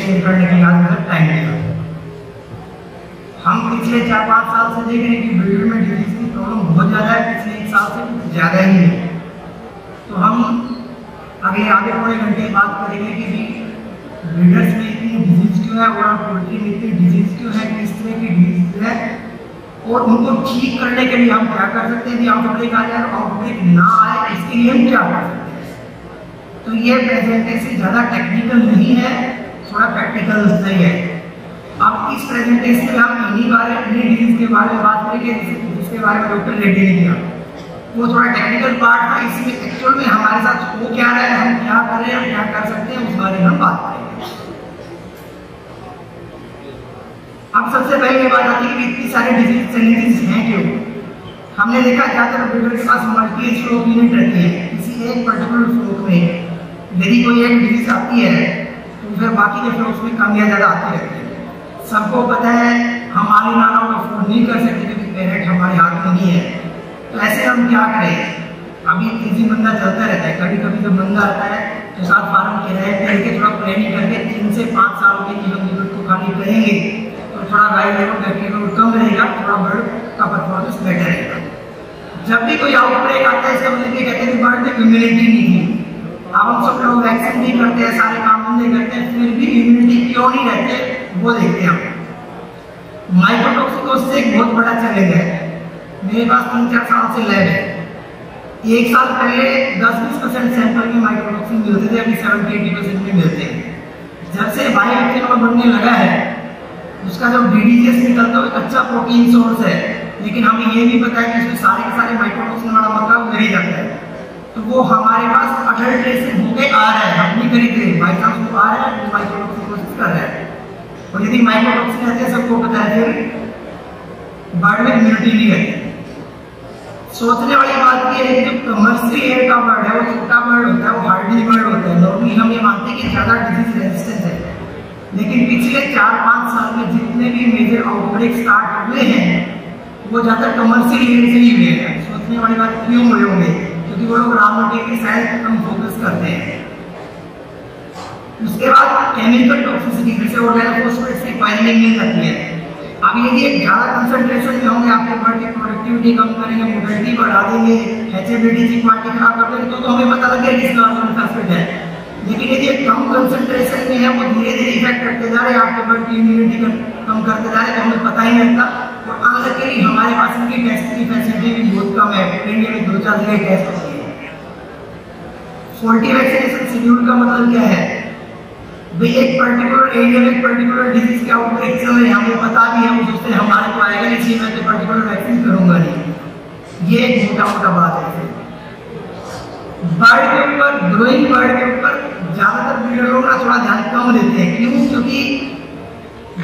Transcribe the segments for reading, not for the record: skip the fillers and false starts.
Share करने के लिए आज तक टाइम दिया। हम पिछले 4-5 साल से देख रहे हैं कि ब्रीडर में डिजीज की प्रॉब्लम बहुत ज़्यादा है, पिछले 1 साल से कुछ ज़्यादा ही है। तो हम आगे पौने घंटे बात करेंगे कि ब्रीडर्स में इतनी डिजीज क्यों है और पोल्ट्री में इतनी डिजीज क्यों है, किस तरह की डिजीज है और उनको ठीक करने के लिए हम क्या कर सकते हैं। आउटब्रेक आ जाए, आउटब्रेक ना आए, इसके लिए हम क्या कर सकते हैं। तो ये प्रेजेंटेशन ज़्यादा टेक्निकल नहीं है, थोड़ा प्रैक्टिकल नहीं है। अब इस प्रेजेंटेशन में हम इन्हीं डिजीज के बारे में बात करेंगे जिसके बारे में डॉक्टर रेड्डी ने किया। वो थोड़ा टेक्निकल पार्ट था, इसमें एक्चुअल में हमारे साथ हो क्या रहा है, हम क्या कर रहे हैं, क्या कर सकते हैं, उस बारे में हम बात करेंगे। अब सबसे पहले ये बात आती है कि इतनी सारी डिजीज हैं क्यों। हमने देखा ज़्यादातर ब्रीडर के पास मल्टी स्ट्रोक यूनिट रहती है। किसी एक पर्टिकुलर स्ट्रोक में यदि कोई एक डिजीज आती है तो फिर बाकी के फ्लोक्स में कम या ज़्यादा आती रहती है। सबको पता है हम आने नालों को अफोर्ड नहीं कर सकते क्योंकि पेरेंट हमारे हाथ में नहीं है। तो ऐसे हम क्या करें, अभी इजी मंदा चलता रहता है, कभी कभी जब मंदा आता है तो साथ फार्म किराए पे लेके थोड़ा प्लानिंग करके 3 से 5 साल के यूनिट को खाली करेंगे तो थोड़ा गाइड लेवल बैक्टीरिया लेवल कम रहेगा, थोड़ा बर्ड का परफॉर्मेंस बेटर रहेगा। जब भी कोई आउटब्रेक आता है इसका मतलब ये कहते हैं कि बर्ड में इम्यूनिटी नहीं थी। अब हम सब लोग वैक्सीन भी करते हैं, सारे काम धंधे करते हैं, फिर भी इम्यूनिटी क्यों नहीं रहते वो देखते हैं हम। माइकोटॉक्सिकोसिस एक बहुत बड़ा चैलेंज है। मेरे पास 3-4 साल से लैब है। 1 साल पहले 10-20% सैंपल में माइकोटॉक्सिन मिलते थे, अभी 70-80% में मिलते हैं। जब से बायोएक्टिव बनने लगा है उसका जो डीडीजीएस निकलता है एक अच्छा प्रोटीन सोर्स है, लेकिन हमें ये भी पता है कि इसमें सारे के सारे माइक्रोटॉक्सिन वाला मक्का उधर ही जाता है। तो वो हमारे पास अडल्ट्रेशन होके आ रहा है, हम नहीं खरीद रहे, बाई चांस वो आ रहा है, माइक्रोटॉक्सिन कोशिश कर रहा है। और यदि माइक्रोटॉक्सिन रहते हैं सबको पता है फिर बर्ड में इम्यूनिटी नहीं रहती। सोचने वाली बात ये है कि जो कमर्शियल एयर का बर्ड है वो छोटा बर्ड होता है, वो हार्डी बर्ड होता है। नॉर्मली हम ये मानते हैं कि ज़्यादा डिजीज रेजिस्टेंस है, लेकिन पिछले 4-5 साल में जितने भी मेजर आउटब्रेक स्टार्ट हुए हैं वो ज़्यादातर कमर्शियल एयर से ही हुए हैं। सोचने वाली बात क्यों हुए होंगे, क्योंकि वो लोग रॉ मटेरियल की साइड कम फोकस करते हैं। उसके बाद केमिकल टॉक्सिसिटी जैसे ऑर्गेनोफॉस्फेट्स की पॉइजनिंग मिल जाती है। अब यदि एक ज़्यादा कंसंट्रेशन में होंगे, आपके बर्ड की प्रोडक्टिविटी कम करेंगे, मोबिलिटी बढ़ा देंगे, हैचेबिलिटी की क्वालिटी खराब कर देंगे तो हमें पता लगेगा कि इसका ऑर्गेनोफॉस्फेट है। लेकिन यदि एक कम कंसंट्रेशन में है, वो धीरे धीरे इफेक्ट करते जा रहे हैं, आपके बर्ड की इम्यूनिटी कम करते जा रहे हैं, तो हमें पता ही नहीं लगता। और अनलकीली हमारे पास इनकी टेस्ट की फैसिलिटी भी बहुत कम है। इंडिया में 2-4 जगह टेस्ट होती है। फॉल्टी वैक्सीनेशन शेड्यूल का मतलब क्या है, भाई एक पर्टिकुलर एरिया में एक पर्टिकुलर डिजीज के आउटब्रेक चल रहे हैं, हमें पता भी है, वो सोचते हैं हमारे को आएगा नहीं, इसलिए मैं तो पर्टिकुलर वैक्सीन करूंगा नहीं। ये एक मोटा बात है। बर्ड के ऊपर, ग्रोइंग बर्ड के ऊपर ज्यादातर ब्रीडर लोग ना थोड़ा ध्यान कम देते हैं। क्यों? क्योंकि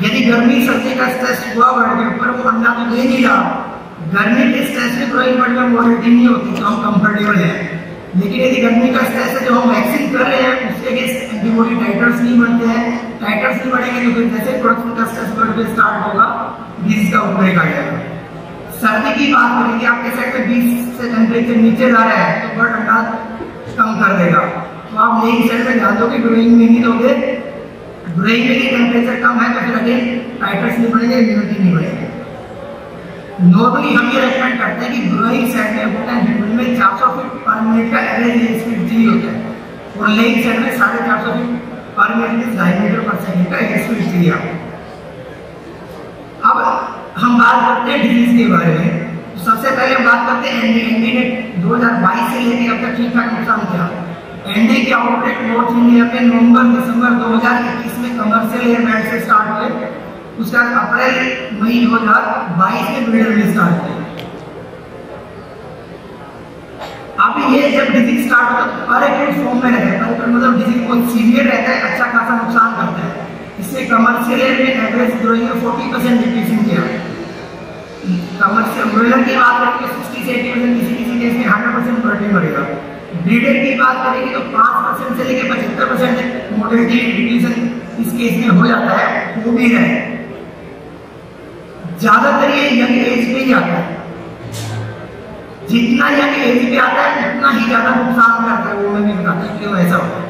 यदि गर्मी सर्दी का स्ट्रेस हुआ बर्ड के ऊपर, वो अंडा तो दे नहीं रहा, गर्मी के स्ट्रेस में ग्रोइंग बर्ड में मोबिलिटी नहीं होती तो हम कंफर्टेबल है। लेकिन यदि गर्मी का स्ट्रेस है जो हम वैक्सीन कर रहे हैं उसके अगेंस्ट एंटीबॉडी टाइटर्स नहीं बनते हैं, टाइटर्स नहीं बढ़ेंगे तो फिर जैसे प्रोडक्शन का स्ट्रेस बर्ड पे स्टार्ट होगा डिजीज का आउटब्रेक आ जाएगा। सर्दी की बात करेंगे, आपके साइड में 20 से टेम्परेचर नीचे जा रहा है तो बर्ड अंडा कम कर देगा। तो आप लेइंग साइड में ध्यान दोगे, ग्रोइंग में नहीं दोगे। ग्रोइंग में टेम्परेचर कम है तो फिर अगेन टाइटर्स नहीं बढ़ेंगे, इम्यूनिटी नहीं बढ़ेगी। नॉर्मली हम ये रेकमेंड करते हैं कि ग्रोइंग सेट में होता है ह्यूमन में 400 फीट पर मिनट का एवरेज स्पीड जी होता है और लेइंग सेट में 450 फीट पर मिनट डायमीटर पर सेकंड का स्पीड जी है। अब हम बात करते हैं डिजीज के बारे में। तो सबसे पहले हम बात करते हैं एनडी ने 2022 से लेकर अब तक ठीक ठाक नुकसान किया। एनडी के आउटब्रेक नॉर्थ इंडिया में नवंबर-दिसंबर 2021 में कमर्शियल एयर बैंड से स्टार्ट हुए, उसका अप्रैल-मई 2022 में ब्रीडर में स्टार्ट हुए। अब ये जब डिजीज स्टार्ट होता है पर एक्यूट फॉर्म में रहता है, पर मतलब डिजीज बहुत सीवियर रहता है, अच्छा खासा नुकसान करता है। इससे कमर्शियल एयर में एवरेज ग्रोइंग में 40% डिक्रीजिंग किया। कमर्शियल ब्रॉयलर की बात करें तो 60 से 80%, किसी केस में 100% प्रोटीन बढ़ेगा। ब्रीडर की बात करेंगे तो 5% से लेकर 75% मोर्टेलिटी डिक्रीजन इस केस में हो जाता है, वो भी है। ज्यादातर ये यंग एज पे ही आता है, जितना यंग एज पे आता है उतना ही ज्यादा नुकसान करता है। वो मैं भी बताता हूँ क्यों ऐसा होता है।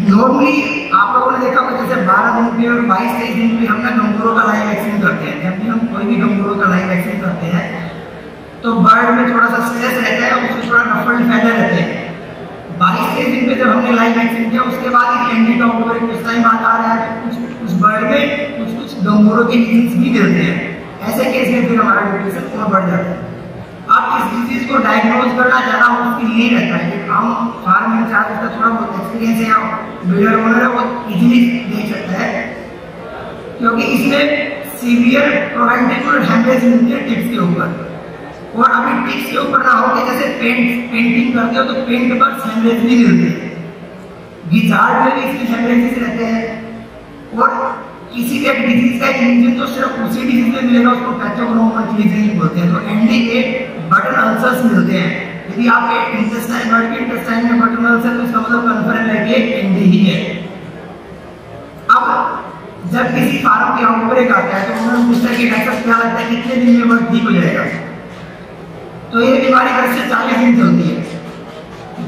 नॉर्मली आप लोगों ने देखा होगा जैसे 12 दिन पे और 22-23 दिन पे हम ना गंगोरों का लाइव वैक्सीन करते हैं। जब भी हम कोई भी गंगोरों का लाइव वैक्सीन करते हैं तो बर्ड में थोड़ा सा स्ट्रेस रहता है, उसमें थोड़ा रफल्ड फैदर रहते हैं। 22-23 दिन पे जब हमने लाइव वैक्सीन किया उसके बाद ही एंडी का आउटब्रेक कुछ टाइम बाद आ रहा है, कुछ बर्ड में कुछ गंगोरों के डिजीज भी मिलते हैं। ऐसे केस में फिर हमारा न्यूट्रिशन और बढ़ जाता है। अब इस डिजीज को डायग्नोज करना ज़्यादा मुश्किल नहीं रहता है। हम फार्म इंचार्ज का थोड़ा बहुत एक्सपीरियंस है या बिल्डर ओनर है वो इजीली देख सकता है, क्योंकि इसमें सीवियर प्रोवेंटेबल हैमरेज मिलती है टिप्स के ऊपर। और अभी टिप्स के ऊपर ना हो कि जैसे पेंटिंग करते हो तो पेंट पर हैमरेज भी मिलते हैं, गिजार्ड में भी इसकी हैमरेजेस रहते हैं। और किसी भी एक डिजीज का इंजन तो सिर्फ उसी डिजीज में मिलेगा, उसको पैथोग्नोमोना डिजीज बोलते हैं। तो एनडी के बटन अल्सर्स मिलते हैं। यदि आपके इंटेस्टाइन बर्ड के इंटेस्टाइन में बटन अल्सर तो इसका मतलब कन्फर्म है कि एनडी ही है। अब जब किसी फार्म के आउटब्रेक आता है तो उन्होंने पूछा कि डॉक्टर क्या लगता है कितने दिन में बर्ड ठीक हो जाएगा? तो ये बीमारी घर से 40 दिन चलती है,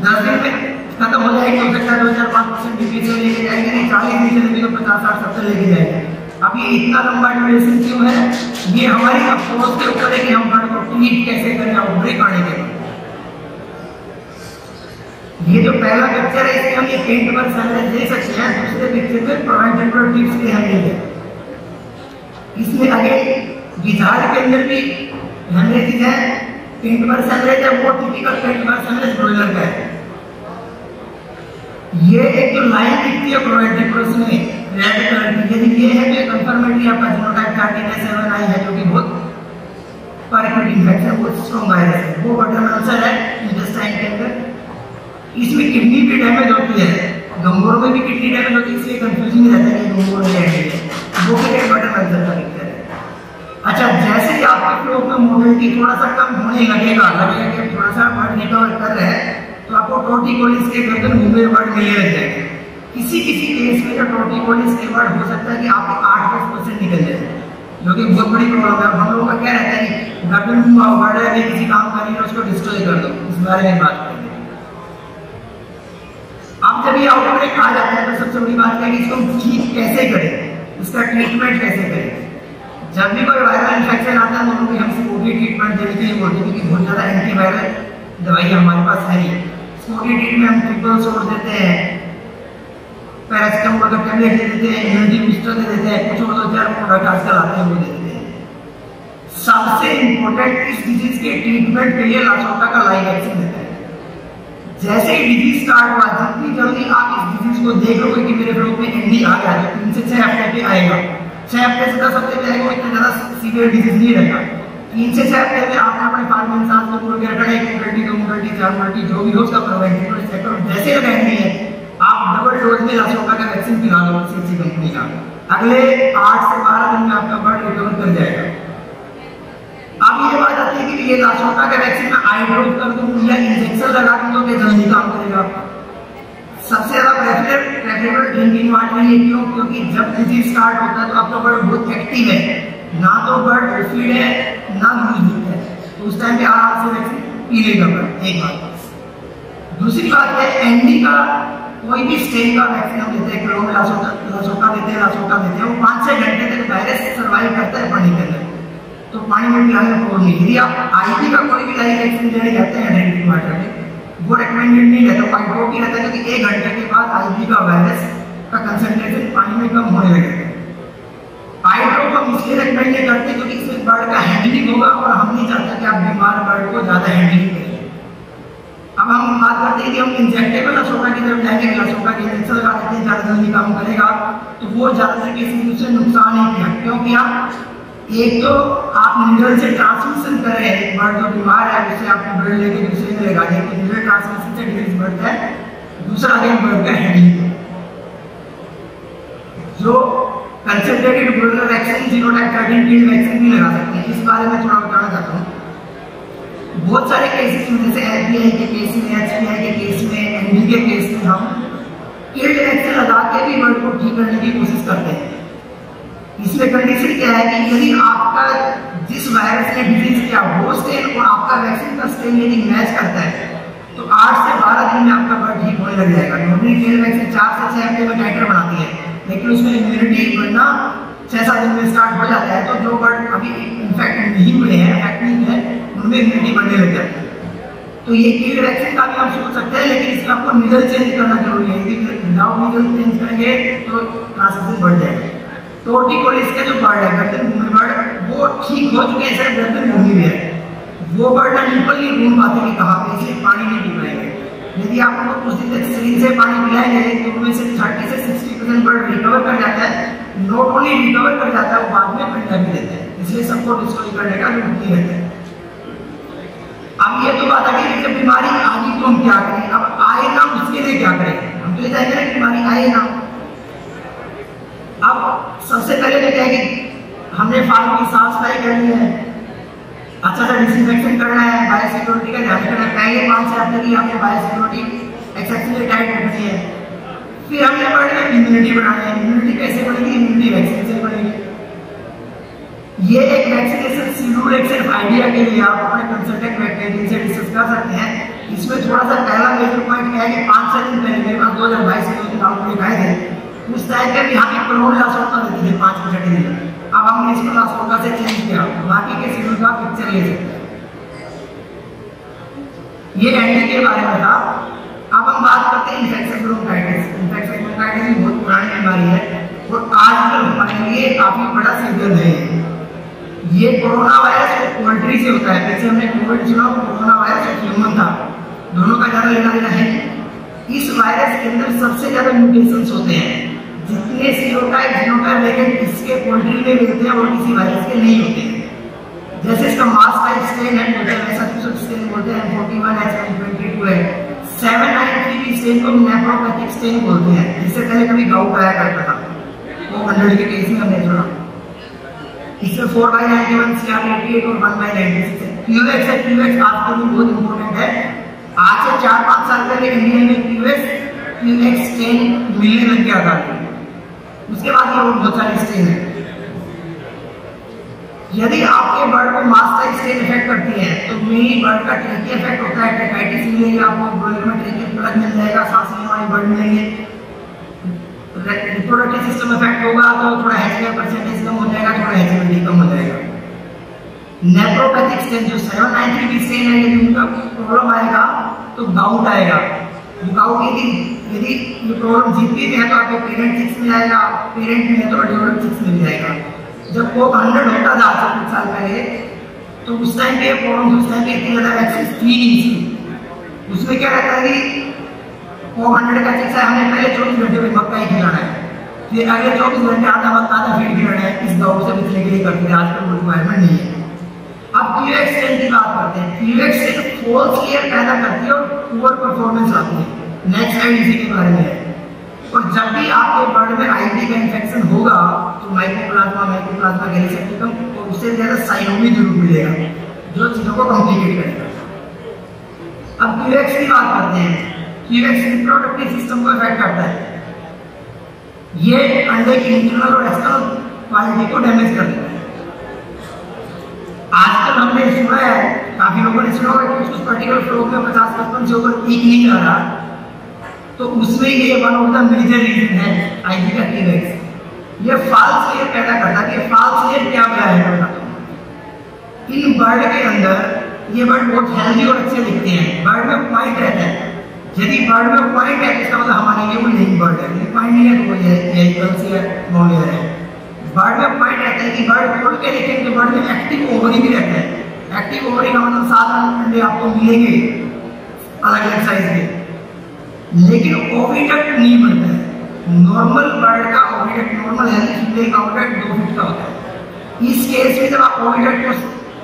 10 दिन में खत्म हो जाएगी। हो सकता है 2-4-5% डिग्री से लेके जाएंगे, नहीं 40 दिन चलेगी तो 50-60-70 लेके जाएंगे। अब ये इतना लंबा ड्यूरेशन क्यों है? ये हमारी अप्रोच के ऊपर है कि हम बर्ड को ट्रीट कैसे करें आउटब्रेक आने के बाद। ये जो पहला पिक्चर है इसमें हम ये पेंट पर सैंपल देख सकते हैं, दूसरे पिक्चर में प्रोवेंटेबल टिप्स के हैंडल है। इसमें आगे गिजार्ड के अंदर भी हैमरेजेस है, पेंट पर सैंपल है, वो टिपिकल पेंट पर सैंपल ब्रॉयलर का है। ये एक जो लाइन दिखती है प्रोवेंटेबल में रेड कलर की, यदि ये है तो कंफर्मेटरी आपका जीनोटाइप 13A7I है, जो कि बहुत परक्यूट इन्फेक्शन, बहुत स्ट्रॉन्ग वायरस है। वो बटन अल्सर है इंटेस्टाइन के अंदर। इसमें किडनी भी डैमेज होती है, गंगोरों में भी किडनी डैमेज होती है, इसलिए कंफ्यूजिंग रहता है कि गंगोर है वो भी एक बटन अल्सर का पिक्चर है। अच्छा, जैसे ही आपके फ्लो में मोबिलिटी थोड़ा सा कम होने लगेगा कि थोड़ा सा बर्ड रिकवर कर रहे हैं तो आपको टोर्टिकोलिस के गर्दन घूमे बर्ड मिलने लग जाएंगे। किसी केस में जो टोर्टिकोलिस के बर्ड हो सकता है कि आपके 8-10% निकल जाए, जो कि बहुत बड़ी प्रॉब्लम है। हम लोगों का क्या रहता है कि गर्दन घूमा बर्ड है, किसी काम कर रही है उसको डिस्ट्रॉय कर दो, इस बारे में बात करेंगे। अब जब ये आउटब्रेक आ जाता है तो सबसे बड़ी बात है कि इसको ठीक कैसे करें, इसका ट्रीटमेंट कैसे करें। जब भी कोई वायरल इन्फेक्शन आता है तो उनको हम स्पोर्टी ट्रीटमेंट देने के लिए बोलते हैं, क्योंकि बहुत ज़्यादा एंटीवायरल दवाई हमारे पास है नहीं। स्पोर्टी ट्रीटमेंट हम ट्रिपल सोर्स देते हैं, पैरासिटामोल का टैबलेट दे देते हैं, इम्यूनिटी बूस्टर दे देते हैं, कुछ और 2-4 प्रोडक्ट आजकल आते हैं वो दे देते हैं। सबसे इंपॉर्टेंट इस डिजीज के ट्रीटमेंट के लिए लासोटा का लाइव वैक्सीन देते हैं। जैसे ही डिजीज स्टार्ट हुआ, जितनी जल्दी आप इस डिजीज को देख लोगे कि मेरे फ्लो में एनडी आ गया, तो 3 से 6 हफ्ते पे आएगा। 6 हफ्ते से 10 हफ्ते में आएगा, इतना ज़्यादा सीवियर डिजीज नहीं रहता। 3 से 6 हफ्ते में आपने अपने फार्म में इंसान को पूरा क्या रखना है, 1 मोबिलिटी 2 मोबिलिटी 4 मोबिलिटी जो भी हो उसका प्रोवेंटेबल सेक्टर जैसे रहनी है, आप डबल डोज में लासोटा का वैक्सीन पिला दो किसी कंपनी का, अगले 8 से 12 दिन में आपका बर्ड रिकवर कर जाएगा। अब ये बात आती है कि ये लासोटा का वैक्सीन में आई ड्रॉप कर दूं या इंजेक्शन लगा दूं तो जल्दी काम करेगा। सबसे ज्यादा प्रेफरेबल ड्रिंकिंग वाटर ये क्यों? क्योंकि जब डिजीज स्टार्ट होता है तो आपका बर्ड बहुत एक्टिव है, ना तो बर्ड ओफिड है ना लूज है, तो उस टाइम पे आराम से वैक्सीन पी लेगा बर्ड। एक बात। दूसरी बात है एनडी का कोई भी स्ट्रेन का वैक्सीन हम देते हैं, क्लोम लासोटा देते हैं, लासोटा देते हैं, वो 5-6 घंटे तक वायरस सर्वाइव करता है पानी के अंदर, तो पानी में पिलाने को नहीं। यदि आप आईपी का कोई भी लाइव वैक्सीन देने जाते हैं ड्रिंकिंग वाटर में, वो रिकमेंडेड नहीं रहता, वाइट ड्रॉप ही रहता है, क्योंकि 1 घंटे के बाद आईपी का वायरस का कंसंट्रेशन पानी में कम होने लगेगा। आई ड्रॉप हम इसलिए रिकमेंड नहीं करते क्योंकि इसमें बर्ड का हैंडलिंग होगा और हम नहीं चाहते कि आप बीमार बर्ड को ज्यादा हैंडलिंग करें। अब हम बात करते हैं कि हम इंजेक्टेबल लासोटा की तरफ जाएंगे, लासोटा के इंजेक्शन लगा देते हैं, ज्यादा जल्दी काम करेगा, तो वो ज्यादातर केस में उससे नुकसान नहीं किया। क्योंकि आप एक तो आप नीडल से ट्रांसमिशन कर रहे हैं, बर्ड जो बीमार है उससे आप ब्लड लेके दूसरे में लगा देंगे, तो नीडल ट्रांसमिशन से डिजीज बढ़ता है। दूसरा अगेन बर्ड का हैंडलिंग, जो concentrated broiler vaccine genotype 13 killed vaccine भी लगा सकते हैं। इस बारे में थोड़ा बताना चाहता हूँ। बहुत सारे केसेस में जैसे एसबीआई के केस में, एचपीआई के केस में, एनडी के केस में हम किल्ड वैक्सीन लगा के भी बर्ड को ठीक करने की कोशिश करते हैं। इसमें कंडीशन क्या है कि यदि आपका जिस वायरस ने डिजीज किया वो स्ट्रेन और आपका वैक्सीन का स्ट्रेन यदि मैच करता है तो 8 से 12 दिन में आपका बर्ड ठीक होने बढ़ने लग जाएगा। नॉर्मली फील्ड वैक्सीन 4 से 6 हफ्ते में टाइटर बनाती है, लेकिन उसमें इम्यूनिटी बनना 6-7 दिन में स्टार्ट हो जाता है। तो जो बर्ड अभी इन्फेक्ट नहीं हुए हैं, अफेक्ट नहीं है, उनमें इम्यूनिटी बढ़ने लग जाती है। तो ये फील्ड वैक्सीन का भी हम सोच सकते हैं, लेकिन इसका आपको निडल चेंज करना जरूरी है। यदि विदाउट निडल चेंज करेंगे तो ट्रांसमिशन बढ़ जाएगा। टोर्टिकोलिस के जो बर्ड है, गर्दन घूमी बर्ड, वो ठीक हो चुके हैं, सिर्फ गर्दन घूमी हुई है। वो बर्ड ना बिल्कुल नहीं ढूंढ पाते कि कहाँ पे, इसलिए पानी नहीं पिलाएंगे। यदि आप उनको कुछ दिन तक सरीर से पानी पिलाएंगे तो उनमें से 30 से 60% बर्ड रिकवर कर जाता है। नॉट ओनली रिकवर कर जाता है, वो बाद में अंडा भी देते हैं, इसलिए सबको डिस्ट्रॉय करने का जरूरी रहता है। अब ये तो बात है कि जब बीमारी आ गई तो हम क्या करें। अब आए ना उसके लिए क्या करें, हम तो ये चाहेंगे ना कि बीमारी आए ना। अब सबसे पहले तो क्या है कि हमने फार्म की साफ सफाई करनी है, अच्छा सा डिसइंफेक्शन करना है, बायोसिक्योरिटी का ध्यान रखना है। पहले 5 हफ्ते की आपने बायोसिक्योरिटी एक्सेप्शनली टाइट रखनी है। फिर हमने बर्ड में इम्यूनिटी बढ़ानी है। इम्यूनिटी कैसे बढ़ेगी, इम्यूनिटी वैक्सीन से बढ़ेगी। ये एक वैक्सीनेशन शेड्यूल एक सिर्फ आइडिया के लिए आप अपने कंसल्टेंट वेटरिनरी से डिस्कस कर सकते हैं। इसमें थोड़ा सा पहला मेजर पॉइंट क्या है कि 5-6 दिन पहले मेरे पास 2022 में जो आउटब्रेक आए थे, उस टाइम पे भी यहाँ की करोड़ लासोका देती थी 5% दिन। अब हमने इसको लासोका से चेंज किया, बाकी के शेड्यूल का पिक्चर ले सकते हैं। ये एंटी के बारे में था। अब हम बात करते हैं इन्फेक्शन ब्रोंकाइटिस। इन्फेक्शन ब्रोंकाइटिस भी बहुत पुरानी बीमारी है और आजकल हमारे लिए काफी बड़ा सीजन है। ये कोरोना वायरस पोल्ट्री से होता है। जैसे हमने कोविड सुना, कोरोना वायरस ह्यूमन था, दोनों का ज्यादा लेना देना है। इस वायरस के अंदर सबसे ज्यादा म्यूटेशंस होते हैं। जितने सीरोटाइप जीनोटाइप वेरिएंट इसके पोल्ट्री में मिलते हैं वो किसी वायरस के नहीं होते हैं। जैसे इसका मास टाइप स्ट्रेन है, मैसाचुसेट्स स्ट्रेन बोलते हैं, 41H122 है। 793 स्ट्रेन को नेफ्रोपैथिक स्ट्रेन बोलते हैं। इससे पहले कभी गाउट आया करता था, वो 100 के केस में हमने सुना। इसमें 4/91 CR88 और 1/96 है। QX है, QX आपके लिए बहुत इंपॉर्टेंट है। आज से 4-5 साल पहले इंडिया में QX स्ट्रेन मिलने लग गया था। उसके बाद ये और बहुत सारे स्ट्रेन है। यदि आपके बर्ड को मास टाइप स्ट्रेन इफेक्ट करती है तो मेरी बर्ड का ट्रेकी इफेक्ट होता है, ट्रेकाइटिस मिलेगी आपको, ब्रोइलर में ट्रेकी प्लग मिल जाएगा, सांस लेने वाले बर्ड मिलेंगे। रिप्रोडक्टिव सिस्टम इफेक्ट होगा तो थोड़ा हैचबैक परसेंटेज कम हो जाएगा, थोड़ा हैचबिलिटी कम हो जाएगा। नेफ्रोपैथिक स्ट्रेन जो 793 स्ट्रेन है, यदि उनका प्रॉब्लम आएगा तो गाउट आएगा। गाउट यदि ये प्रॉब्लम जीतती है तो आपको पेरेंट 6 में आएगा, पेरेंट में है तो एडोल्ट 6 मिल जाएगा। जब कोक 100 होता था कुछ साल पहले, तो उस टाइम पे प्रॉब्लम, उस टाइम पे इतनी ज्यादा वैक्सीन थी नहीं। उसमें क्या रहता है कि कोक 100 का चिक्स है, हमने पहले 24 घंटे में मक्का ही खिलाना है, फिर अगले 24 घंटे आधा वक्त आधा फीड खिलाना है। इस गाउट से बचने के लिए करते थे, आजकल वो रिक्वायरमेंट नहीं है। अब QX स्ट्रेन की बात करते हैं। QX स्ट्रेन फॉल्स लेयर पैदा करती है और पुअर परफॉर्मेंस आती है। नेक्स्ट स्लाइड इसी के बारे में है। और जब भी आपके बर्ड में IBD का इन्फेक्शन होगा तो माइकोप्लाज्मा गैलीसेप्टिकम और उससे ज्यादा साइनोमी जरूर मिलेगा, जो चीजों को कॉम्प्लिकेट करेगा। अब QX की बात करते हैं। QX रिप्रोडक्टिव सिस्टम को इफेक्ट करता है। ये अंडे की इंटरनल और एक्सटर्नल क्वालिटी को डैमेज कर देता है। आजकल हमने सुना है, काफी लोगों ने सुना होगा कि उस पर्टिकुलर फ्लोक में 50-55 से ऊपर पीक नहीं आ रहा, तो उसमें ये one of the major reason है IBD का QX। ये फॉल्स लेयर पैदा करता है। ये फॉल्स लेयर क्या है? इन बर्ड के अंदर ये बर्ड बहुत हेल्दी और अच्छे दिखते हैं। बर्ड में पॉइंट रहता है। यदि बर्ड में पॉइंट है तो इसका मतलब हमारे लिए वो यही बर्ड है। यदि पॉइंट नहीं है तो वो यही कल्सी है, नॉन है। बर्ड में पॉइंट रहता है कि बर्ड खोल के देखेंगे तो बर्ड में एक्टिव ओवरी भी रहता है। एक्टिव ओवरी का मतलब 7 अंडे आपको मिलेंगे अलग अलग साइज के, लेकिन ओविडक्ट नहीं बनता है। नॉर्मल बर्ड का ओविडक्ट, नॉर्मल हेल्दी फीमेल का ओविडक्ट 2 फीट का होता है। इस केस में जब आप ओविडक्ट को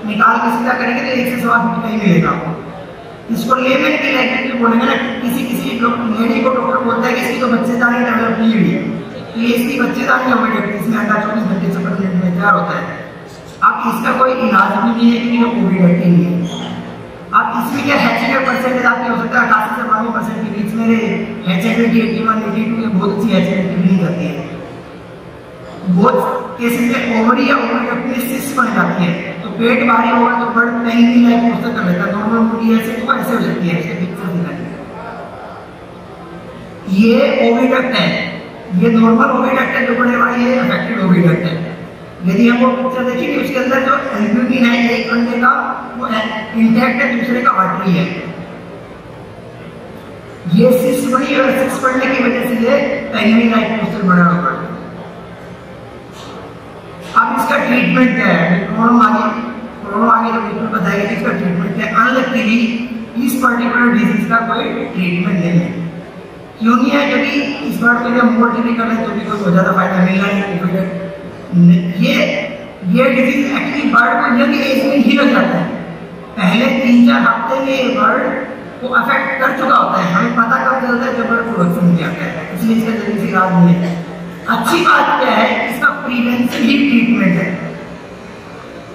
निकाल के सीधा करेंगे तो 1 से 1.25 फीट का ही मिलेगा आपको। इसको लेमन की लैंग्वेज में बोलेंगे ना, किसी लेडी को डॉक्टर बोलता है कि इसकी तो बच्चेदानी डेवलप नहीं हुई है, तो ये इसकी बच्चेदानी ओविडक्ट, इसमें अंडा 24 घंटे से 15 मिनट में तैयार होता है। अब इसका कोई इलाज भी नहीं है क्योंकि वो ओविडक्ट ही नहीं है। अब इसमें क्या हैचेबल परसेंटेज आपकी हो सकता है 88 से 92% के बीच में रहे। हैचेबिलिटी 81, 82 ये बहुत अच्छी हैचेबिलिटी नहीं करती है। बहुत केसेस में ओवरी या ओवरडक्ट में सिस्ट बन जाती है, तो पेट भारी होगा तो बर्ड कहीं भी लाइफ पोस्ट कर लेता है। नॉर्मल मुर्गी ऐसे तो ऐसे हो जाती है, इसके पिक्चर दिखाई। ये ओविडक्ट है, ये नॉर्मल ओविडक्ट है जो बड़े वाली है, अफेक्टेड ओविडक्ट है। यदि हम वो पिक्चर देखेंगे उसके अंदर जो एल्ब्यूमिन है एक अंडे का वो इंटैक्ट है, दूसरे का वाटरी है। ये सिस्ट बड़ी है और सिस्ट बढ़ने की वजह से ये प्राइमरी राइट पोस्टर बड़ा होगा। अब इसका ट्रीटमेंट क्या है? प्रॉब्लम आगे तो बिल्कुल बताएगा कि इसका ट्रीटमेंट क्या है। अनलकीली इस पर्टिकुलर डिजीज का कोई ट्रीटमेंट नहीं है। क्यों नहीं है? क्योंकि इस बार तो जब मोर टीवी कर रहे हैं तो भी कोई बहुत ज्यादा फायदा मिल रहा नहीं। ये डिजीज एक्चुअली बर्ड को यंग एज में ही लग जाता है। पहले 3-4 हफ्ते में ये बर्ड को अफेक्ट कर चुका होता है। हमें पता कब चलता है जब बर्ड को वैक्सीन दिया गया है, इसलिए इसका जल्दी से इलाज नहीं है। अच्छी बात क्या है, इसका प्रिवेंशन ही ट्रीटमेंट है।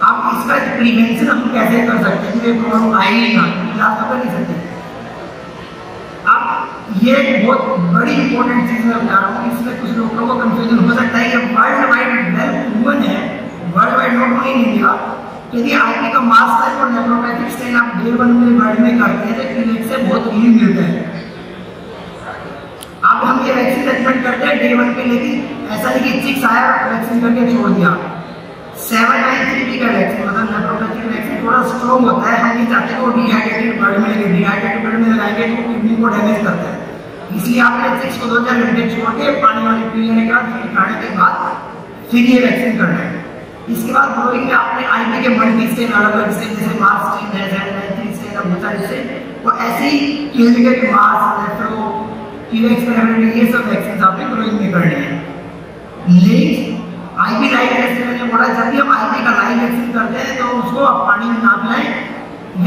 अब इसका प्रिवेंशन हम कैसे कर सकते हैं? ये प्रॉब्लम आई ही ना, इलाज तो कर नहीं सकते। अब ये बहुत बड़ी इंपॉर्टेंट चीज मैं बता रहा हूँ, इसमें कुछ लोगों को कंफ्यूजन हो सकता है कि वर्ल्ड वाइड वेल प्रूवन है, world wide not only in India, यदि आईपी का मास टाइप और नेफ्रोपैथिक स्टेन आप डे 1 में वर्ल्ड में करते हैं तो क्लिनिक से बहुत रिलीफ मिलता है। अब हम ये वैक्सीन रेकमेंड करते हैं डे 1 पे, लेकिन ऐसा नहीं कि चिक्स आया वैक्सीन करके छोड़ दिया। 793 का वैक्सीन मतलब नेफ्रोपैथिक वैक्सीन थोड़ा स्ट्रॉन्ग होता है। हम नहीं चाहते कि वो डिहाइड्रेटेड ब्लड में लगे, डिहाइड्रेटेड ब्लड में लगाएंगे तो किडनी को डैमेज करता है। इसलिए आपने चिक्स को 2-4 घंटे छोड़ के पानी वाली पी लेने के बाद खाने के बाद फिर ये वैक्सीन करना है। इसके बाद ग्रोइंग में आपने आईपी के मल्टी स्टेन अलग अलग स्टेन जैसे मास स्टेन है, 793 स्टेन है, बहुत सारे स्टेन और ऐसी क्लिनिकल के मास नेफ्रो टीवी एक्सपेरिमेंट ये सब वैक्सीन आपने ग्रोइंग में करनी है। लेकिन आईपी लाइव वैक्सीन मैंने बोला जब भी हम आईपी का लाइव वैक्सीन करते हैं तो उसको आप पानी में ना पिलाएं।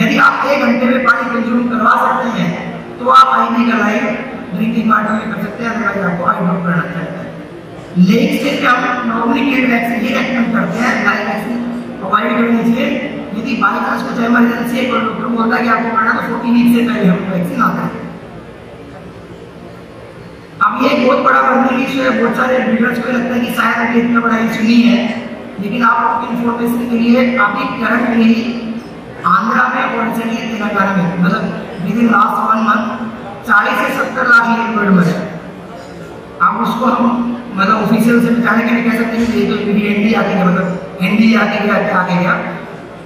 यदि आप 1 घंटे में पानी कंज्यूम करवा सकते हैं तो आप आईपी का लाइव ड्रिंकिंग वाटर में कर सकते हैं, अदरवाइज आपको आई ड्रॉप करना चाहिए। लेकिन स्टेज पे हम नॉर्मली किड वैक्सीन ये रेकमेंड करते हैं, लाइव वैक्सीन अवॉइड करनी चाहिए। यदि बाई चांस कुछ इमरजेंसी है, कोई डॉक्टर बोलता है कि आपको करना तो 14 वीक से पहले हम वैक्सीन आता है। अब ये बहुत बड़ा बर्निंग इशू है, बहुत सारे रीडर्स को लगता है कि शायद अभी इतना बड़ा इशू नहीं है, लेकिन आपको इन्फॉर्मेशन के लिए अभी करंटली आंध्रा में और रिसेंटली तेलंगाना में मतलब विद इन लास्ट 1 मंथ 40 से 70 लाख लीटर मरे। अब उसको हम मतलब ऑफिशियल से बताने के लिए कह सकते हैं कि ये तो एनडी आके गया, मतलब एनडी आके गया।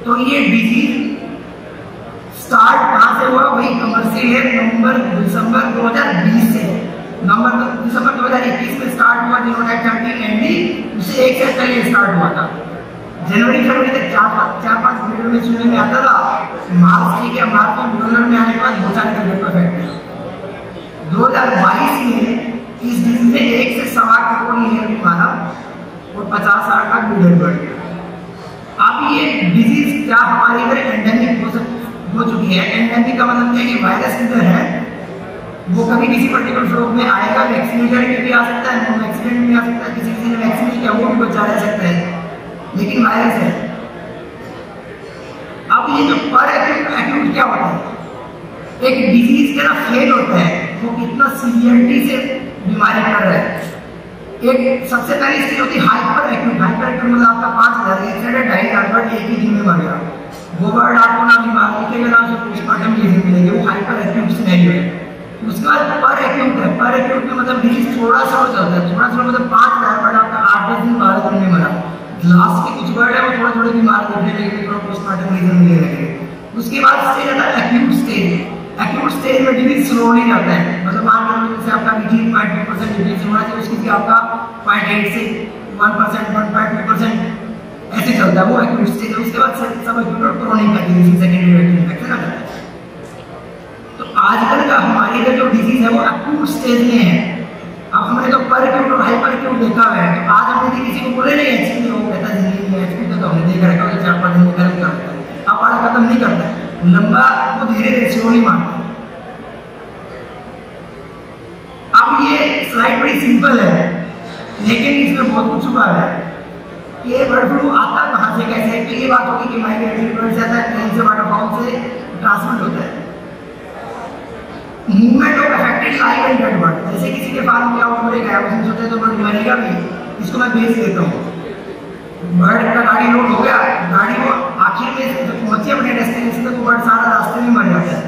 तो ये डिजीज स्टार्ट कहाँ से हुआ? वही कमर्शियल है दिसंबर 2020 से। दिसंबर 2021 में स्टार्ट हुआ जीनोटाइप 13 एनडी, उससे 1 साल पहले स्टार्ट हुआ था। जनवरी फरवरी तक 4-5 मीटर में सुनने में आता था। मार्च ठीक है, मार्च में डॉलर में आने के बाद बहुत सारे जगह परफेक्ट। 2022 में इस दिन में 1 से 1.25 करोड़ लीटर मारा और 50 लाख का बिलियन बढ़ गया। अब ये डिजीज क्या हमारे इधर एंडेमिक हो चुकी है? एंडेमिक का मतलब क्या है कि वायरस इधर है, वो कभी किसी पर्टिकुलर फ्लोक में आएगा, वैक्सीनेटेड में भी आ सकता है, नॉन वैक्सीनेटेड में आ सकता है, किसी ने वैक्सीन नहीं किया वो भी बचा रह सकता है, लेकिन वायरस है। अब ये जो पर एक्यूट क्या होता है? एक डिजीज का फेल होता है, वो कितना सीवियरिटी से बीमारी कर रहा है। एक सबसे पहली स्टेज होती है हाइपर एक्यूट। हाइपर एक्यूट मतलब आपका 5000 एक से 2.5 बर्ड एक ही दिन में मर गया, वो बर्ड आपको ना बीमार दिखेगा ना उसे पोस्टमार्टम लीजिंग मिलेगी, वो हाइपर एक्यूट सिनेरियो है। उसके बाद पर एक्यूट है। पर एक्यूट में मतलब डिजीज थोड़ा सा और चलता है, थोड़ा सा मतलब 5000 बर्ड आपका 8-10 दिन 12 दिन में मरा। लास्ट के कुछ बर्ड है वो थोड़ा थोड़ा बीमार दिखने लगे, थोड़ा पोस्टमार्टम लीजिंग मिलने लगे। उसके बाद स्टेज आता है एक्यूट स्टेज। एक्यूट स्टेज में डिजीज स्लोली जाता है, मतलब मान लो जैसे आपका 0.2% डिजीज होना चाहिए, उसकी आपका 0.8 से 1%, 1.2% ऐसे चलता है, वो एक्यूट स्टेज है। उसके बाद सब एक्यूट क्रोनिक का डिजीज, सेकेंडरी इन्फेक्शन आ जाता है। तो आजकल का हमारे इधर जो डिजीज है वो एक्यूट स्टेज में है। अब हमने तो पर एक्यूट और हाइपर एक्यूट देखा हुआ है, तो आज हम किसी को बोले नहीं एचपी हो कहता जिंदगी में एचपी तो हमने देखा रखा है 4-5 दिन में खत्म करता है, अब बड़ा खत्म नहीं करता है, लंबा वो धीरे धीरे स्लोली मारता है। अब ये स्लाइड बड़ी सिंपल है, लेकिन इसमें बहुत कुछ छुपा है। ये बर्ड फ्लू आता कहाँ से, कैसे है? तो ये बात होगी कि माइग्रेटरी बर्ड से आता है, प्लेन से वाटरफॉल से ट्रांसमिट होता है। Movement of affected live and dead bird, जैसे किसी के फार्म क्या हुआ गया उसमें सोचा तो बर्ड मरेगा भी, इसको मैं बेच देता हूँ। बर्ड का गाड़ी लोड हो गया, गाड़ी वो आखिर में जब पहुंचे अपने डेस्टिनेशन तक, तो बर्ड सारा रास्ते में मर जाता है,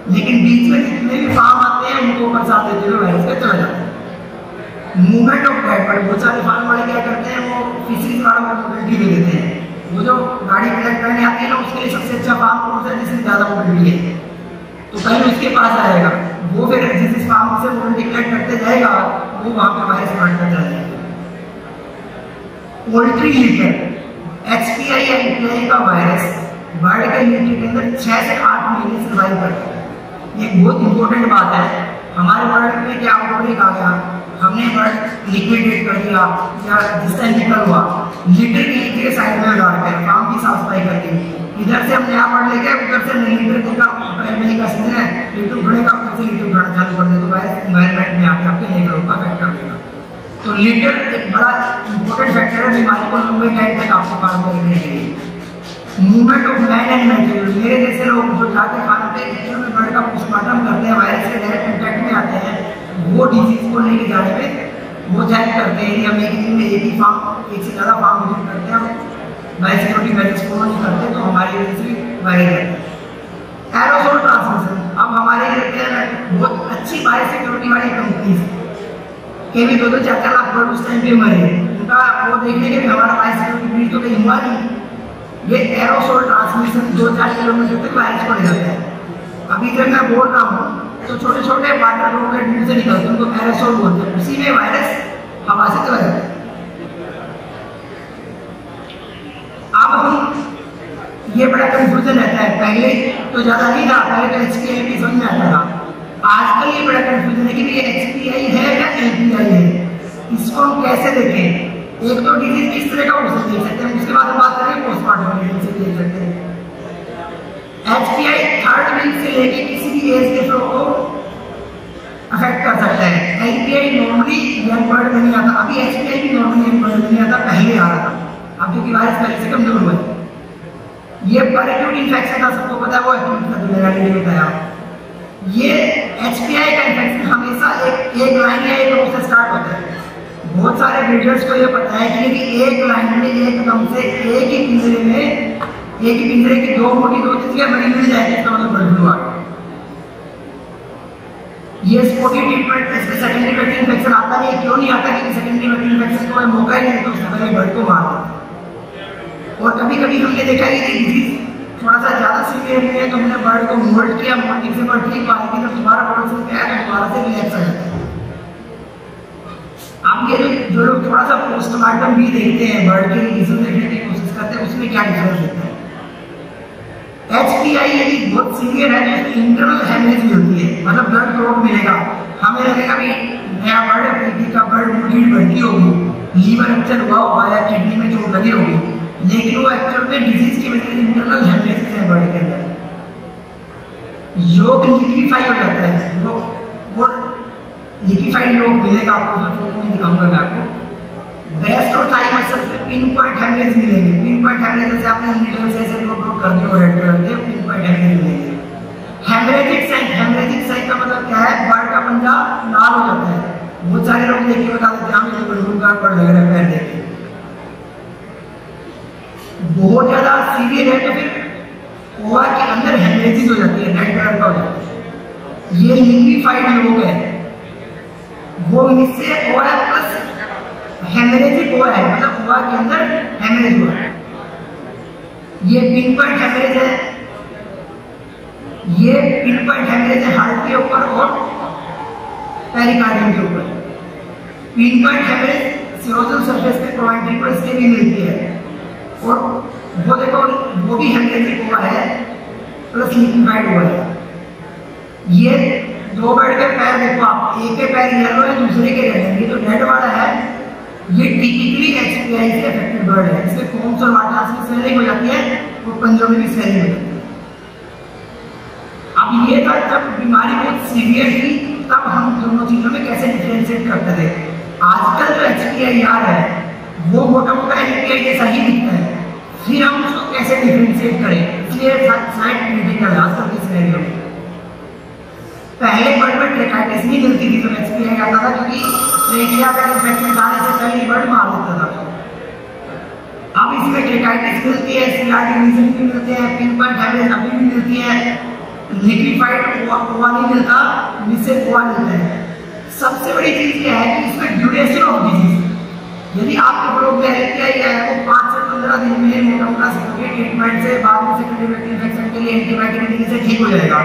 लेकिन बीच में जितने भी फार्म आते हैं उनको बरसात देते हुए वायरस का चला जाता है। मूवमेंट ऑफ डेड बॉडी, बहुत सारे फार्म वाले क्या करते हैं, वो फिशरीज वालों को मोबिलिटी दे देते हैं। वो जो गाड़ी कलेक्ट करने आती है ना, उसके लिए सबसे अच्छा फार्म कौन सा है जिससे ज़्यादा मोबिलिटी है, तो पहले उसके पास आएगा। वो फिर जिस फार्म से मोबिलिटी कलेक्ट करते जाएगा, वो वहाँ पे वायरस स्प्रेड करता जाएगा। पोल्ट्री लीटर, HPI या EPI का वायरस बर्ड के लीटर के अंदर 6 से 8 महीने सर्वाइव करता है। ये बहुत इंपॉर्टेंट बात है। हमारे बर्ड में क्या आउटब्रेक आ गया, हमने बर्ड लिक्विडेट कर दिया या जिस टाइम निकल हुआ, लीटर के नीचे साइड में लगा के फार्म की साफ सफाई कर दी, इधर से हम नया बर्ड लेके उधर से लीटर देखा, महीने का सीजन है, लीटर उड़ेगा, उधर से लीटर उड़ाना चालू कर दे तो वायरस एनवायरनमेंट में आके आपके लेकर होगा अफेक्ट कर देगा। तो लीटर एक बड़ा इंपॉर्टेंट फैक्टर है बीमारी को लंबे टाइम तक आपको पार करने के लिए। Movement of man and material, मेरे जैसे लोग जो जाके खाना पे एक्चुअल में बर्ड का पोस्टमार्टम करते हैं, वायरस के डायरेक्ट कॉन्टैक्ट में आते हैं, वो डिजीज को लेके जाने में वो हेल्प करते हैं। हम एक दिन में एक ही फार्म, एक से ज़्यादा फार्म विजिट करते हैं, बायोसिक्योरिटी मेजर्स फॉलो नहीं करते तो हमारी वजह से वायरस है। एरोसोल ट्रांसमिशन, अब हमारे बहुत अच्छी बायोसिक्योरिटी वाली कंपनीज के भी 2-4 लाख बर्ड उस टाइम पे मरे, उनका वो देखने के भी हमारा बायोसिक्योरिटी ब्रीच तो कहीं हुआ नहीं। ये एरोसोल ट्रांसमिशन 2-4 किलोमीटर तक वायरस पड़ जाता है। अभी जब मैं बोल रहा हूँ तो छोटे छोटे वाटर ड्रॉपलेट मुंह से निकलते हैं, उनको एरोसोल बोलते हैं, उसी में वायरस हवा से चला जाता है। अब हम ये बड़ा कंफ्यूजन रहता है, पहले तो ज़्यादा नहीं था, पहले तो HPI भी समझ में आता था। आजकल ये बड़ा कंफ्यूजन है कि ये HPI है या LPI है, इसको हम कैसे देखें। एक तो डिजीज किस तरह का उससे देख सकते हैं, उसके बाद हम बात करें पोस्टमार्टम से देख सकते हैं। HPI 3rd वीक से लेके किसी भी एज के फ्लो को अफेक्ट कर सकता है। LPI नॉर्मली यंग बर्ड में नहीं आता, अभी HPI भी नॉर्मली यंग बर्ड में नहीं आता, पहले आ रहा था, अब क्योंकि वायरस पहले से कमजोर हुआ है। ये एक्यूट इन्फेक्शन था, सबको पता है, वो एक्यूट था, जो मैंने बताया। ये HPI का इन्फेक्शन हमेशा एक लाइन या एक रो से स्टार्ट होता है। बहुत सारे ब्रीडर्स को ये पता है कि यदि एक लाइन में एकदम से एक ही पिंजरे की दो मोटी दो तितलियां बड़ी मिल जाएगी, इसका मतलब बर्ड फ्लू आ गया। ये स्पॉटी ट्रीटमेंट, इसमें सेकेंडरी बैक्टीरियल इन्फेक्शन आता नहीं है। क्यों नहीं आता? क्योंकि सेकेंडरी बैक्टीरियल इन्फेक्शन को मौका ही नहीं, तो उससे पहले बर्ड को मार देता है। और कभी कभी हमने देखा है कि डिजीज थोड़ा सा ज्यादा सीवियर है तो हमने बर्ड को मोल्ड किया, मोल्डिंग से बर्ड ठीक हुआ, लेकिन जब दोबारा प्रोडक्शन पे आया तो दोबारा से रिलैक्स हो जाता है। अब ये जो लोग थोड़ा सा पोस्टमार्टम भी देखते हैं, बर्ड के रीजन देखने की कोशिश करते हैं, उसमें क्या डिफरेंस होता है। HPI यदि बहुत सीवियर है तो उसमें इंटरनल हेमरेज मिलती है, मतलब ब्लड क्लॉट मिलेगा। हमें लगेगा भी नया बर्ड है, किसी का बर्ड रीड बढ़ती होगी, लीवर रप्चर हुआ होगा या किडनी में चोट लगी होगी, लेकिन वो एक्चुअल में डिजीज की वजह से इंटरनल हेमरेज है बर्ड के अंदर। योग लिक्विफाई हो जाता है, वो लिक्विफाइड योग मिलेगा आपको, मैं फोटो में दिखाऊंगा मैं आपको। ब्रेस्ट और थाई मसल पे पिन पॉइंट हेमरेज मिलेंगे। पिन पॉइंट हेमरेज जैसे आपने नीडल से ऐसे ड्रॉप कर दिया और रेड कलर के पिन पॉइंट हेमरेज मिलेंगे। हेमरेजिक साइन का मतलब क्या है? बर्ड का पंजा लाल हो जाता है। बहुत सारे लोग देख के बता देते हैं हमें बलून का बर्ड लग रहा है पैर देख के। बहुत ज्यादा सीवियर है तो फिर ओवा के अंदर हेमरेजिस हो जाती है, रेड कलर का हो जाता है। ये लिक्विफाइड योग है, वो मिससे ओवा प्लस हेमरेजिक हुआ है, मतलब हुआ के अंदर हेमरेज हुआ है। ये पिन पॉइंट हेमरेज है, ये पिन पॉइंट हेमरेज है हार्ट के ऊपर और पेरिकार्डियम के ऊपर। पिन पॉइंट हेमरेज सीरोजल सरफेस पे प्रोवेंट्रिकुलर से भी मिलती है, और वो देखो वो भी हेमरेजिक हुआ है प्लस लिक्विफाइड हुआ है। ये दो बर्ड के पैर देखो आप, एक के पैर येलो है दूसरे के रेड है। ये तो रेड वाला है, ये टिपिकली HPI से अफेक्टेड बर्ड है। इसमें कोम्स और वाटास में स्वेलिंग हो जाती है और पंजों में भी स्वेलिंग हो जाती है। अब ये था जब बीमारी बहुत सीवियर थी, तब हम दोनों चीजों में कैसे डिफरेंशिएट करते थे। आजकल जो HPI आ रहा है वो मोटा मोटा HPI जैसा ही दिखता है, फिर हम उसको कैसे डिफरेंशिएट करें, इसलिए साइड मीटिंग का आजकल के सिनेरियो में। पहले बर्ड में ट्रेकाइटिस नहीं मिलती थी तो HPI आता था, क्योंकि ट्रेकिया का इन्फेक्शन आने से पहले बर्ड मार देता था। अब इसमें ट्रेकाइटिस मिलती है, CRT रीजन भी मिलते हैं, पिन पॉइंट हेमरेज अभी भी मिलती है, लिक्विफाइड ओवा नहीं मिलता, मिससे ओवा मिलता है। सबसे बड़ी चीज क्या है कि इसमें ड्यूरेशन ऑफ डिजीज, यदि आपके फ्लोक में एलपीआई है वो 5 से 15 दिन में मोटा ट्रीटमेंट से बाद में सेकेंडरी इन्फेक्शन के लिए एंटीबायोटिक देने से ठीक हो जाएगा।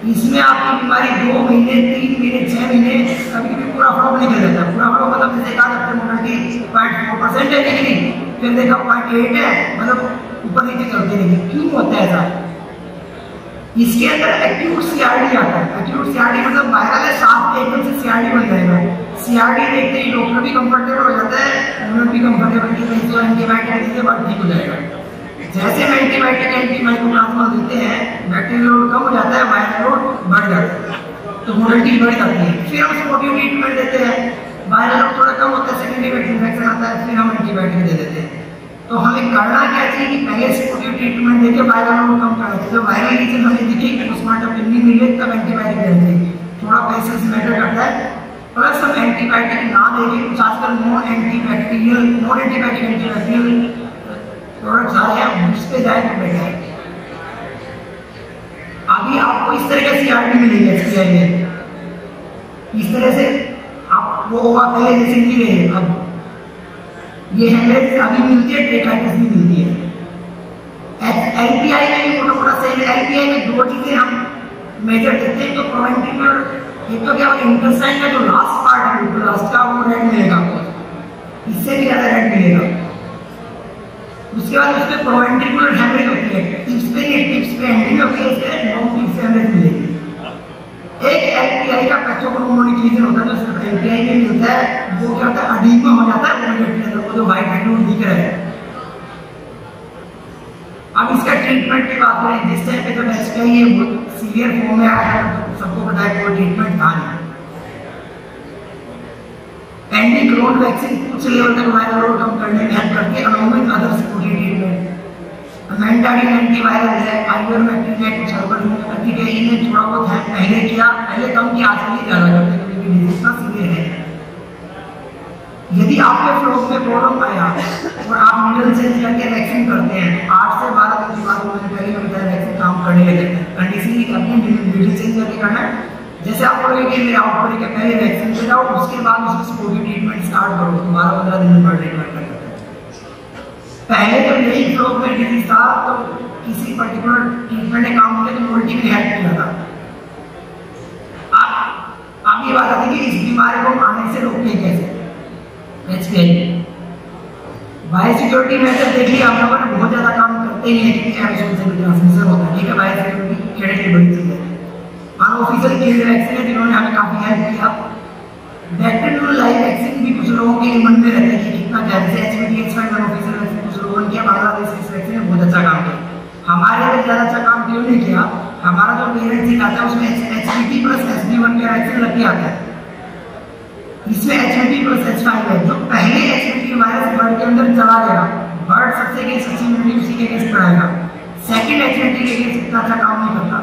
इसमें आपकी बीमारी 2 महीने, 3 महीने, 6 महीने, कभी कभी पूरा फ्लोक निकल जाता है। पूरा फ्लोक मतलब जैसे कहा जाता है मोटालिटी 0.4% है, लेकिन फिर देखा 0.8 है, मतलब ऊपर नीचे चलते नहीं। क्यों होता है ऐसा? इसके अंदर एक्यूट सीआरडी आता है। एक्यूट सीआरडी मतलब वायरल है, साथ में एकदम से सीआरडी बन जाएगा। सीआरडी देखते ही डॉक्टर भी कंफर्टेबल हो जाता है, ह्यूमन भी कंफर्टेबल कि नहीं तो एंटीबायोटिक देने के बाद ठीक हो जाएगा। जैसे हम एंटीबायोटिक एंटीमाइकोप्लाज्मा देते हैं, बैक्टीरियल लोड कम हो जाता है, वायरल लोड बढ़ जाता है, तो मोबिलिटी बढ़ जाती है। फिर हम स्पोर्टिव ट्रीटमेंट देते हैं, वायरल लोड थोड़ा कम होता है, सेकेंडरी इन्फेक्शन आता है, फिर हम एंटीबायोटिक दे देते हैं। तो हमें करना क्या चाहिए कि पहले स्पोर्टिव ट्रीटमेंट देके वायरल लोड कम करना चाहिए। जब वायरल रीजन हमें दिखे कि पोस्टमार्टम नहीं मिले तब एंटीबायोटिक देना चाहिए। थोड़ा पेशेंस मैटर करता है। प्लस हम एंटीबायोटिक ना देके कुछ आजकल नॉन एंटीबायोटिक एंटीबैक्टीरियल प्रोडक्ट्स आ रहे हैं, उस पे जाए तो बेटर है। अभी आपको इस तरह का सीआरडी मिलेगी एसबीआई में, इस तरह से आप वो होगा पहले जैसे नहीं रहे। अब ये हेमरेज अभी मिलती है, टेटाइटिस भी मिलती है। एलपीआई में भी मोटा सही है। एलपीआई में 2 चीजें हम मेजर देखते हैं, तो प्रोवेंटिकुलर, एक तो क्या इंटेस्टाइन का जो लास्ट पार्ट है, जो लास्ट का वो रेड मिलेगा आपको, इससे भी ज्यादा रेड मिलेगा। उसके बाद उसमें प्रोवेंटिकुलर हेमरेज होती है, टिप्स पे एंडिंग होती है, इससे लॉन्ग टिप्स से हेमरेज मिलेगी। एक एलपीआई का पैथोग्नोमोनिक रीजन होता है, जो सिर्फ एलपीआई में मिलता है, वो क्या होता है अडीमा हो जाता है वो जो व्हाइट फ्लूइड दिख रहा है। अब इसका ट्रीटमेंट की बात करें, जिस टाइम पे जब एसबीआई ये सीवियर फॉर्म में आया है तो सबको पता है कोई ट्रीटमेंट था नहीं। एंटीक्रोन वैक्सीन कुछ लेवल तक वायरल लोड कम करने में हेल्प करती है, along with other supportive treatment. Amantadine antiviral है, आइवरमेक्टिन है, कुछ हर्बल होम्योपैथी है, इन्हें थोड़ा बहुत है पहले किया, पहले कम किया, आजकल ज्यादा करते हैं क्योंकि डिजीज का सीवियर है। यदि आपके फ्लोक में प्रॉब्लम आया और आप नीडल चेंज करके वैक्सीन करते हैं, 8 से 12 दिन के बाद मैंने पहले बताया वैक्सीन काम करने लगे। कंडीशनली अपनी नीडल चेंज करके करना है। जैसे आपको लगे कि मेरे आउटब्रेक के पहले वैक्सीन दे जाओ, उसके बाद उसकी सपोर्टिव ट्रीटमेंट स्टार्ट करो, तो 12-15 दिन में ट्रीटमेंट कर सकते हैं। पहले जब यही फ्लोक में डिजीज था तो किसी पर्टिकुलर ट्रीटमेंट ने काम किया तो मोल्टी ने हेल्प किया था। आप ये बात आती है कि इस बीमारी को आने से रोकने कैसे। बायोसिक्योरिटी मेजर देखिए, हम लोगों ने बहुत ज्यादा काम करते हैं कि एरोसोल से भी ट्रांसमिशन होता है, ठीक है। बायोसिक्योरिटी खेड़े की बड़ी चीज है। अनऑफिशियल केयर वैक्सीन है जिन्होंने हमें काफी हेल्प किया। बैक्टीरियल लाइव वैक्सीन भी कुछ लोगों के मन में रहता है कि कितना क्या, जैसे एचपीवी H5 अनऑफिशियल वैक्सीन कुछ लोगों ने किया, बांग्लादेश इस वैक्सीन ने बहुत अच्छा काम किया। हमारे लिए ज्यादा अच्छा काम क्यों नहीं किया? हमारा जो पेरेंट सीट आता है उसमें HPV प्लस HB1 का वैक्सीन लग के आता है, इसमें HPV प्लस H5 है। जो पहले HPV वायरस बर्ड के अंदर चला गया, बर्ड सबसे के इम्यूनिटी उसी के अगेंस्ट बढ़ाएगा। सेकंड HPV के अगेंस्ट इतना अच्छा काम नहीं करता।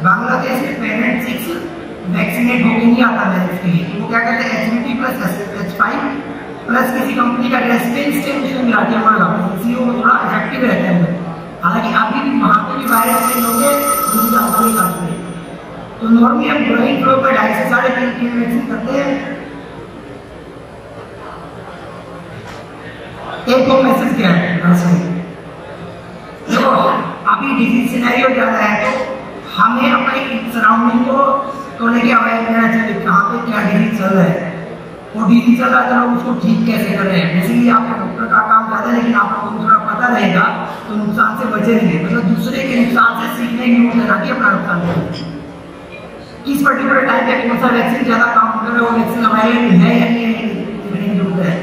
बांग्लादेश में पेरेंट 6 वैक्सीनेट होके नहीं आता मैरिज के लिए, वो क्या करते हैं HPV प्लस H5 प्लस किसी कंपनी का रेस्पेंस स्टेम उसमें मिला के हमारा लाते हैं, इसलिए वो थोड़ा इफेक्टिव रहता है। हालांकि अभी भी वहाँ पे भी वायरस के लोग दूसरे आउटब्रेक आते हैं। तो नॉर्मली हम ग्रोइंग फ्लो पर 2.5 से 3.5 वैक्सीन करते हैं। एक और मैसेज क्या है देखो, अभी डिजीज सिनेरियो ज्यादा है तो हमें अपने सराउंडिंग को लेके अवेयर रहना चाहिए, कहाँ पे क्या डिजीज चल रहा है, वो डिजीज चल रहा है तो लोग उसको ठीक कैसे कर रहे हैं। इसीलिए आपके डॉक्टर का काम ज्यादा है, लेकिन आप लोगों को थोड़ा पता रहेगा तो नुकसान से बचेंगे। मतलब दूसरे के नुकसान से सीखने की जरूरत है, ना कि अपना नुकसान करें। किस पर्टिकुलर टाइप का कौन सा वैक्सीन ज्यादा काम कर रहा है, वो वैक्सीन अवेलेबल है या नहीं देखने की जरूरत है।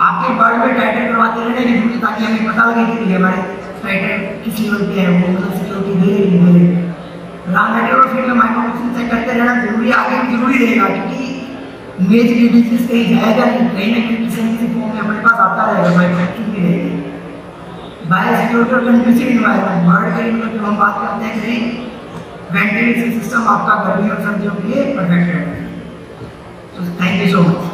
आपके बर्ड में टाइटर करवाते रहने की जरूरत है, ताकि हमें पता लगे कि हमारे टाइटर किस लेवल पे है, वो मतलब सिक्योरिटी दे रही है। रॉ मटेरियल और फील्ड में माइक्रोबियल चेक करते रहना जरूरी, आगे भी जरूरी रहेगा, क्योंकि मेजर डिजीज कहीं जाएगा नहीं, कहीं ना कहीं किसी न किसी फॉर्म में हमारे पास आता रहेगा, मैन्युफैक्चरिंग भी रहेगी। बायोसिक्योरिटी और कंड्यूसिव एनवायरनमेंट, बर्ड के लिए जो हम बात करते हैं कि वेंटिलेशन सिस्टम आपका गर्मी और सर्दियों के लिए परफेक्ट है। तो थैंक यू सो मच।